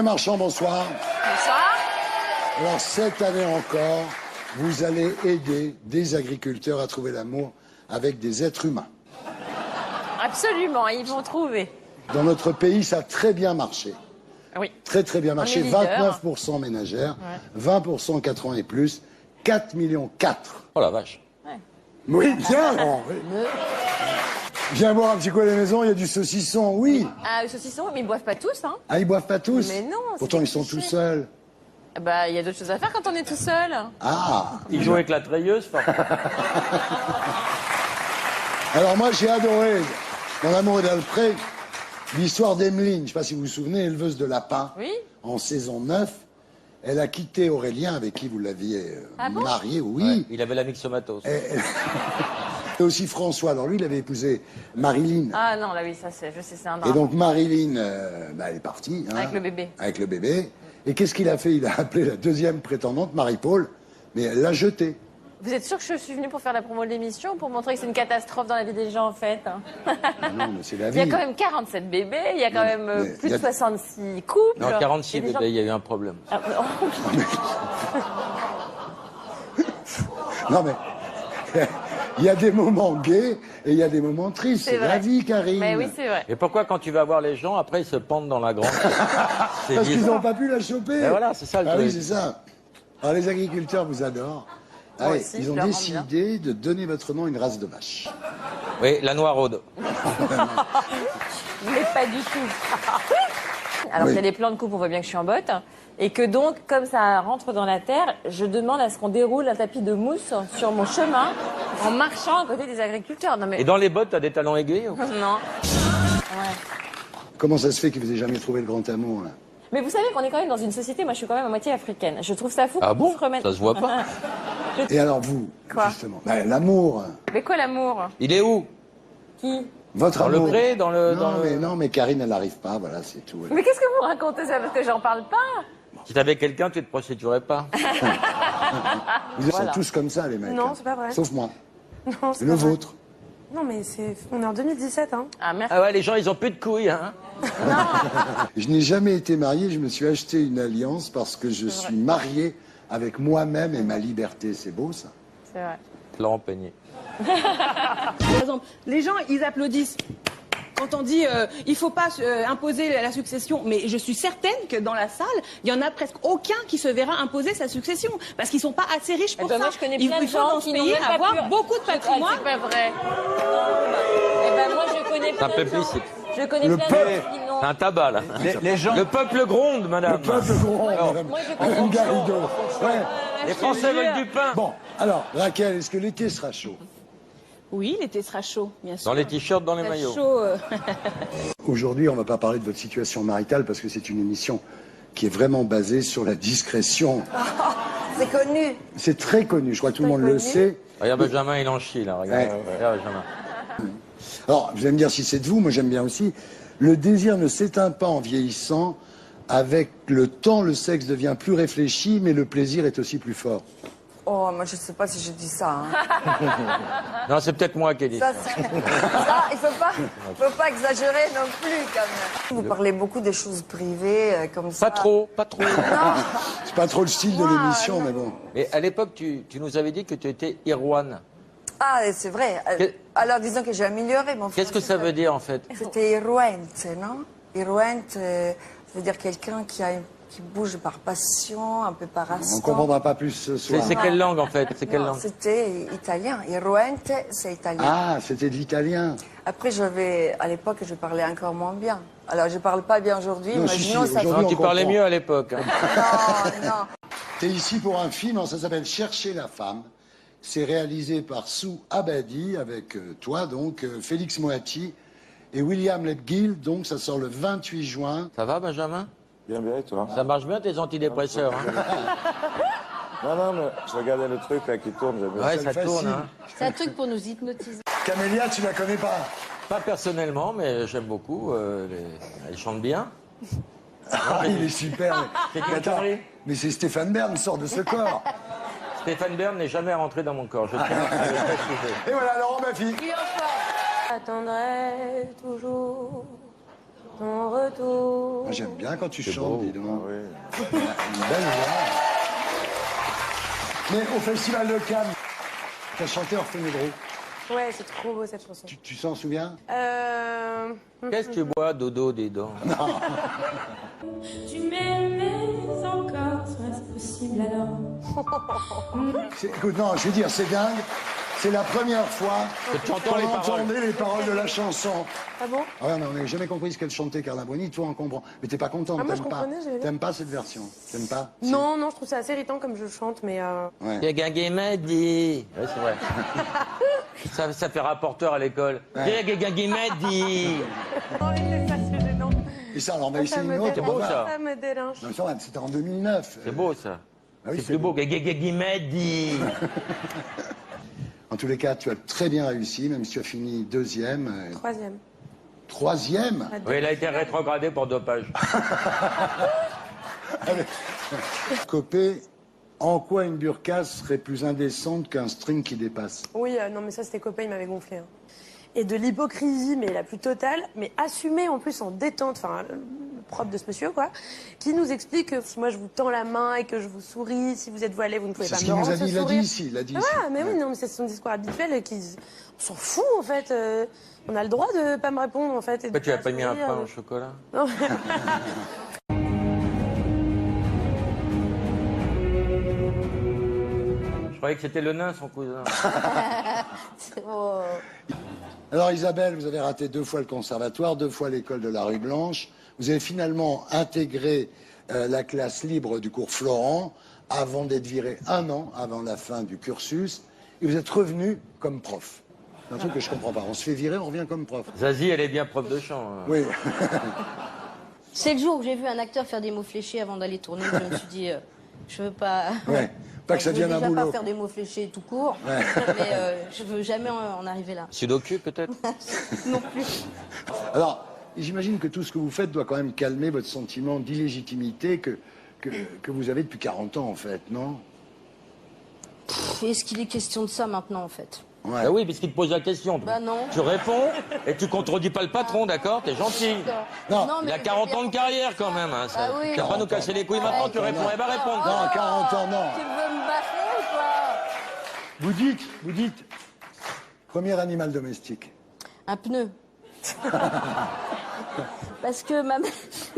Marchand, bonsoir. Bonsoir. Alors, cette année encore, vous allez aider des agriculteurs à trouver l'amour avec des êtres humains. Absolument, ils vont trouver. Dans notre pays, ça a très bien marché. Oui. Très, très bien marché. On est leader. 29% ménagères, Ouais. 20% 4 ans et plus, 4 millions 4. Oh la vache. Ouais. Oui, bien, oui. Viens boire un petit coup à la maison, il y a du saucisson, oui. Ah, le saucisson, mais ils boivent pas tous, hein. Ah, ils boivent pas tous. Mais non, c'est Pourtant, des ils sont clichés. tout seuls. Bah, il y a d'autres choses à faire quand on est tout seul. Ah. Il joue avec la treilleuse, Alors moi, j'ai adoré, dans L'amour et d'Alfred, l'histoire d'Emeline. Je ne sais pas si vous vous souvenez, éleveuse de lapins. Oui. En saison 9, elle a quitté Aurélien, avec qui vous l'aviez Ah bon marié, oui. Ouais, il avait la myxomatose. Et aussi François. Alors lui, il avait épousé Marilyn. Ah non, là oui, ça c'est, je sais, c'est un Et drame. donc Marilyn, elle est partie. Hein, Avec le bébé. Avec le bébé. Et qu'est-ce qu'il a fait? Il a appelé la deuxième prétendante, Marie-Paul, mais elle l'a jetée. Vous êtes sûr que je suis venue pour faire la promo de l'émission, pour montrer que c'est une catastrophe dans la vie des gens, en fait? Ah non, mais c'est la Il y a vie. quand même 47 bébés, il y a quand même mais plus il y a- de 66 couples. Non, 46 Il y a des bébés, gens- il y a eu un problème. Ah, oh. Non mais, il y a des moments gays et il y a des moments tristes. C'est la vrai. vie, Karine. Mais oui, c'est vrai. Et pourquoi quand tu vas voir les gens, après ils se pendent dans la grande... C'est Parce qu'ils bizarre. n'ont pas pu la choper. Et voilà, c'est ça le Ah oui, truc. c'est ça. Alors les agriculteurs vous adorent. Ah Moi oui, aussi, ils je ont leur rends décidé de donner votre nom à une race de vache. Oui, la noiraude. Mais pas du tout. Alors, Oui. il y a des plans de coupe, on voit bien que je suis en botte. Et que donc, comme ça rentre dans la terre, je demande à ce qu'on déroule un tapis de mousse sur mon chemin en marchant à côté des agriculteurs. Non, mais. Et dans les bottes, t'as des talons aiguilles ou... Non. Ouais. Comment ça se fait que vous n'avez jamais trouvé le grand amour là? Mais vous savez qu'on est quand même dans une société, moi je suis quand même à moitié africaine. Je trouve ça fou Ah qu'on bon se remette- Ça se voit pas. Et alors vous, Quoi justement, l'amour, Mais quoi l'amour? Il est où? Qui? votre Dans le amour. pré, dans le... Non, dans le- mais non, mais Karine, elle n'arrive pas, voilà, c'est tout. Mais qu'est-ce que vous racontez ça? Parce que j'en parle pas. Si t'avais quelqu'un, tu te prostituerais pas. Vous êtes Voilà. tous comme ça, les mecs. Non, hein. c'est pas vrai. Sauf moi. Non, c'est Le pas vrai. vôtre. Non, mais on est en 2017, hein. Ah, merci. Ah ouais, les gens, ils ont plus de couilles, hein. Je n'ai jamais été marié, je me suis acheté une alliance parce que je suis marié avec moi-même et ma liberté. C'est beau, ça? C'est vrai. Laurent Peigné. Par exemple, les gens, ils applaudissent quand on dit il faut pas imposer la succession. Mais je suis certaine que dans la salle, il y en a presque aucun qui se verra imposer sa succession parce qu'ils sont pas assez riches pour Eh ben, ça. moi, je connais Il plein de faut gens dans ce qui n'ont pays même pas avoir pu- beaucoup de Ah, patrimoine. c'est pas vrai. Eh ben, moi, je connais plein un peu de gens. plus, Je connais Le plein de peuple. gens qui n'ont. C'est un tabac, là. Les gens, Le peuple gronde, madame. Le peuple gronde, madame. Moi, je connais- Madame Garrido. Ouais. Les Français veulent du pain. Bon, alors, Raquel, est-ce que l'été sera chaud? Oui, l'été sera chaud, bien sûr. Dans les t-shirts, dans les Très maillots. chaud. Aujourd'hui, on ne va pas parler de votre situation maritale parce que c'est une émission qui est vraiment basée sur la discrétion. C'est connu. C'est très connu, je crois que tout le monde le sait. Regarde Benjamin, il en chie, là. Regarde, Ouais. regarde Benjamin. Alors, vous allez me dire si c'est de vous, moi j'aime bien aussi. Le désir ne s'éteint pas en vieillissant. Avec le temps, le sexe devient plus réfléchi, mais le plaisir est aussi plus fort. Oh, moi, je sais pas si je dis ça. Hein. Non, c'est peut-être moi qui ai dit Ça, ça. ça, il faut pas exagérer non plus, quand même. Vous parlez beaucoup des choses privées, comme ça. Pas trop, pas trop. C'est pas trop le style de l'émission, mais bon. Mais à l'époque, tu nous avais dit que tu étais Irwan. Ah, c'est vrai. Que- Alors, disons que j'ai amélioré mon Qu'est-ce que français. ça veut dire, en fait? C'était Iruente, non? Iruente, ça veut dire quelqu'un qui bouge par passion, un peu par On instant. ne comprendra pas plus ce soir. C'est quelle langue, en fait? C'est quelle Non, langue? c'était italien. Iruente, c'est italien. Ah, c'était de l'italien. Après, à l'époque, je parlais encore moins bien. Alors, je parle pas bien aujourd'hui. Non, Imaginons, si, ça aujourd'hui, Non, tu on parlais comprend. mieux à l'époque. Hein. Non, non. T'es ici pour un film, alors ça s'appelle Chercher la femme. C'est réalisé par Sou Abadi, avec toi, donc, Félix Moati et William Ledgill. Donc, ça sort le 28 juin. Ça va, Benjamin? bien, bien, et toi? Ça marche bien, tes antidépresseurs, hein? Non, mais je regardais le truc là qui tourne, j'aime bien. Ouais, Ça ça le tourne, fascine. hein? C'est un truc pour nous hypnotiser. Camélia, tu la connais pas? Pas personnellement, mais j'aime beaucoup. Elle chante bien. Ah, il est super. C'est Mais quelle attends, connerie. mais c'est Stéphane Bern, sort de ce corps. Stéphane Bern n'est jamais rentré dans mon corps. Je tiens à le préciser. Et voilà, Laurent Baffy. Attendrai toujours Ton retour. Moi, j'aime bien quand tu C'est chantes, beau. dis donc. Oui. Une belle voix. Mais au Festival de Cannes, t'as chanté Orphée Negro. Ouais, c'est trop beau cette chanson. Tu s'en souviens? Qu'est-ce que tu bois, dodo, des dents? Tu m'aimais encore, serait-ce possible alors? Écoute, non, je veux dire, c'est dingue. C'est la première fois Que tu entends qu'on les paroles. entendait les paroles de la chanson. Ah bon? Ah ouais, mais on n'a jamais compris ce qu'elle chantait, Carla Bruni. Toi, on comprend. Mais t'es pas contente, Ah, moi, je t'aimes pas. comprenais, j'avais l'air. T'aimes pas cette version? T'aimes pas? Non, non, je trouve ça assez irritant comme je chante, mais... Ouais. Gagagé m'a dit. Ouais, c'est vrai. ça fait rapporteur à l'école. Gagagé m'a dit. Oh, c'est ça, c'est gênant. Et ça, alors on va essayer Ça me une autre. dérange. beau, ça. Ça me dérange. Non, ça va, c'était en 2009. C'est beau, ça. Ah oui, c'est plus beau. Gagagé m'a dit. En tous les cas, tu as très bien réussi, même si tu as fini deuxième. Troisième. Troisième. Oui, il a été rétrogradé pour dopage. Copé, en quoi une burqa serait plus indécente qu'un string qui dépasse? Oui, non, mais ça, c'était copain, il m'avait gonflé. Hein. Et de l'hypocrisie, mais la plus totale, mais assumée en plus en détente, enfin, le propre de ce monsieur, quoi, qui nous explique que si moi je vous tends la main et que je vous souris, si vous êtes voilé, vous ne pouvez C'est pas ce me qu'il nous rendre a dit, ce il l'a dit sourire. ici, il l'a dit Ah, ici. mais oui, Ouais. non, mais c'est son discours habituel et on s'en fout, en fait. On a le droit de pas me répondre, en fait. Et Pourquoi de tu n'as pas mis un sourire. pain au chocolat? Non. Je croyais que c'était le nain, son cousin. Oh. Alors Isabelle, vous avez raté 2 fois le conservatoire, 2 fois l'école de la rue Blanche. Vous avez finalement intégré la classe libre du cours Florent avant d'être viré 1 an avant la fin du cursus. Et vous êtes revenu comme prof. C'est un truc que je comprends pas. On se fait virer, on revient comme prof. Zazie, elle est bien prof de chant. hein. Oui. C'est le jour où j'ai vu un acteur faire des mots fléchés avant d'aller tourner que je me suis dit, je veux pas. Ouais. Pas que ça Je veux devienne un déjà boulot. pas faire des mots fléchés tout court, Ouais. mais je veux jamais en arriver là. Sudoku, peut-être? Non plus. Alors, j'imagine que tout ce que vous faites doit quand même calmer votre sentiment d'illégitimité que vous avez depuis 40 ans, en fait, non? Est-ce qu'il est question de ça maintenant, en fait? Ouais. Ah oui, puisqu'il te pose la question. Bah non. Tu réponds et tu contredis pas le patron, d'accord? T'es gentil. Non, Il mais a je 40 veux ans de dire- carrière quand même. Hein, ça. Ah oui. Tu vas pas nous casser les couilles maintenant, tu réponds. Eh ben réponds. Non, 40 ans, non. Tu veux me bâcher ou quoi? Vous dites, premier animal domestique. Un pneu. Parce que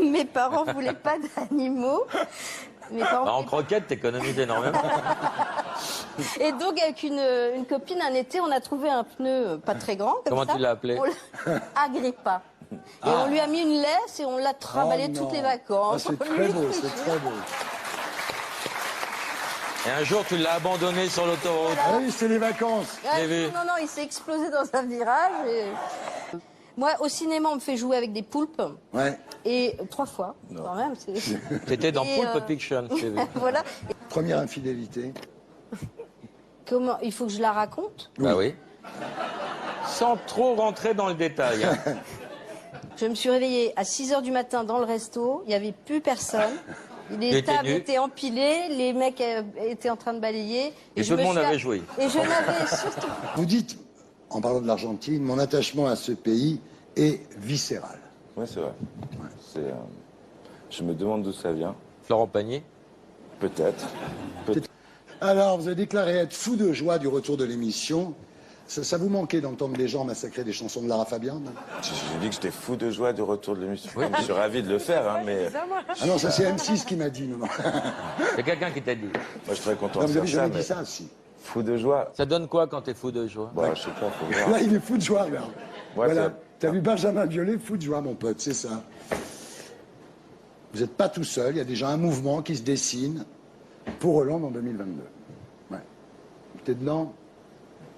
mes parents voulaient pas d'animaux. Mes parents Bah, en croquette, t'économises énormément. Et donc, avec une copine, un été, on a trouvé un pneu pas très grand. Comme Comment ça. tu l'as appelé? On l'a- Agrippa. Et on lui a mis une laisse et on l'a travaillé Oh toutes les non. vacances. Ah, c'est très beau, c'est très beau. Et un jour, tu l'as abandonné sur l'autoroute. Ah oui, c'est les vacances. Ah, J'ai vu. non, non, il s'est explosé dans un virage. Moi, au cinéma, on me fait jouer avec des poulpes. Ouais. Et 3 fois, quand même. T'étais dans Et, Pulp Fiction, je t'ai vu. Voilà. Première infidélité. Comment, il faut que je la raconte? Bah oui. Sans trop rentrer dans le détail. hein. Je me suis réveillée à 6h du matin dans le resto. Il n'y avait plus personne. Les T'étais tables nue. étaient empilées, les mecs étaient en train de balayer. Et je tout le me monde suis avait joué. Et je n'avais surtout... Vous dites, en parlant de l'Argentine, mon attachement à ce pays est viscéral. Oui, c'est vrai. C'est, je me demande d'où ça vient. Florent Pagny. Peut-être. Alors, vous avez déclaré être fou de joie du retour de l'émission. Ça vous manquait d'entendre les gens massacrer des chansons de Lara Fabian? J'ai dit que j'étais fou de joie du retour de l'émission. Je suis ravi de le faire, hein, mais Ah non, ça c'est M6 qui m'a dit. Non, non. C'est quelqu'un qui t'a dit. moi je suis très content Non, de vous avez faire jamais ça. dit Mais ça, si. fou de joie. Ça donne quoi quand t'es fou de joie? Bon, je sais pas, faut voir. Là, il est fou de joie, regarde. Ouais, Voilà. c'est- T'as vu Benjamin Biolay, fou de joie, mon pote, c'est ça. Vous n'êtes pas tout seul, il y a déjà un mouvement qui se dessine pour Hollande en 2022. Ouais. T'es dedans?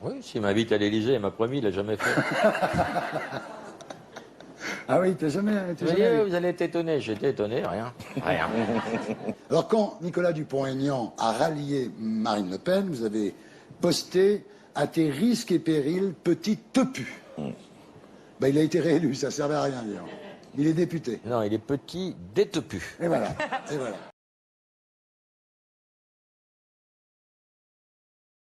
Oui, s'il m'invite à l'Élysée, il m'a promis, il l'a jamais fait. Ah oui, t'es jamais Il m'a dit, allé. vous allez être étonné. J'étais étonné, rien. Rien. Alors quand Nicolas Dupont-Aignan a rallié Marine Le Pen, vous avez posté « À tes risques et périls, petit tepu ». Ben, il a été réélu, ça servait à rien, d'ailleurs. Il est député. Non, il est petit, détepu. Et voilà. Et voilà.